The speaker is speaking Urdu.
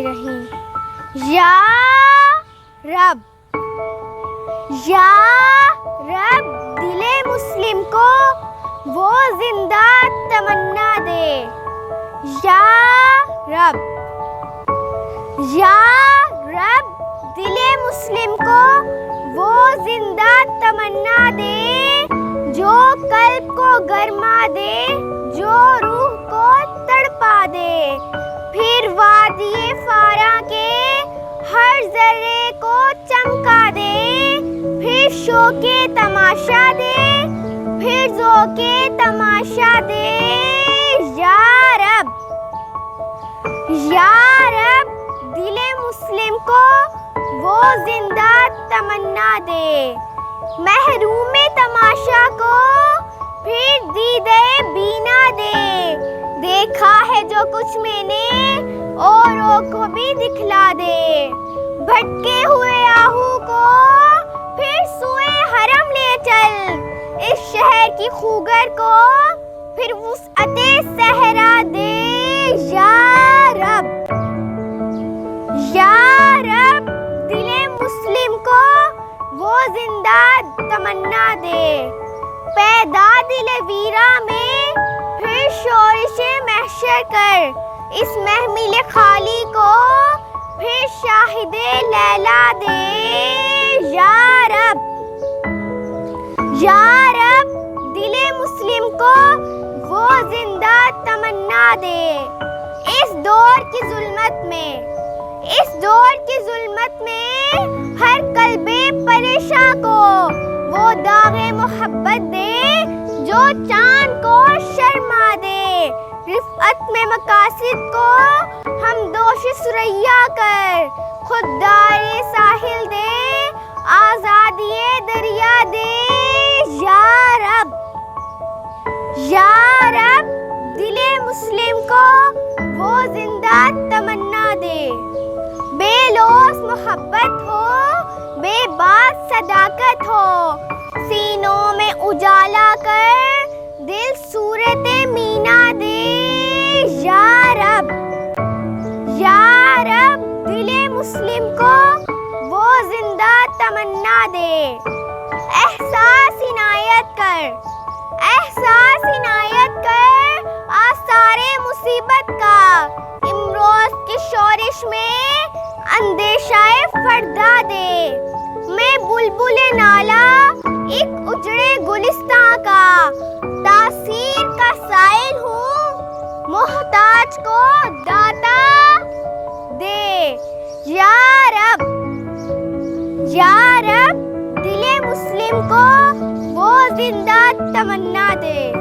رہیں۔ یا رب، یا رب دل مسلم کو وہ زندہ تمنا دے۔ یا رب، یا رب دل مسلم کو وہ زندہ تمنا دے، جو قلب کو گرما دے، جو روح کو تڑپا دے، پھر وادی فاراں کے ہر ذرے کو چمکا دے، پھر شوقِ تماشا دے، پھر ذوقِ تماشا دے۔ یا رب، یا رب دل مسلم کو وہ زندہ تمنا دے، محروم تماشا کو پھر دیدے بینا دے، دیکھا ہے جو کچھ میں نے اوروں کو بھی دکھلا دے، بھٹکے ہوئے آہو کو پھر سوئے حرم لے چل، اس شہر کی خوگر کو پھر وسعت صحرا دے۔ یا رب، یا رب دل مسلم کو وہ زندہ تمنا دے، پیدا دل ویراں میں پھر شورش محشر کر، اس محمل خالی کو پھر شاہد لیلا دے۔ یا رب، یا رب دل مسلم کو وہ زندہ تمنا دے، اس دور کی ظلمت میں، اس دور کی ظلمت میں ہر قلب پریشاں کو وہ داغ محبت دے، جو چاند کو شرما دے، رفعت میں مقاصد کو ہم دوش ثریا کر، خوددار ساحل دے، آزادی دریا دے۔ یا رب، یا رب دل مسلم کو وہ زندہ تمنا دے، بے لوث محبت ہو، بے باک صداقت ہو، سینوں میں اجالا کر دل صورت مینا دے۔ یا رب، یا رب دل مسلم کو وہ زندہ تمنا دے، احساس عنایت کر، احساس عنایت کر آثار مصیبت کا، امروز کی شورش میں اندیشہ فردا دے، میں بلبل نالا ایک اجڑے گلستان کا، تاثیر کا سائل ہوں، محتاج کو داتا دے۔ یا رب، یا رب دل مسلم کو وہ زندہ تمنا دے۔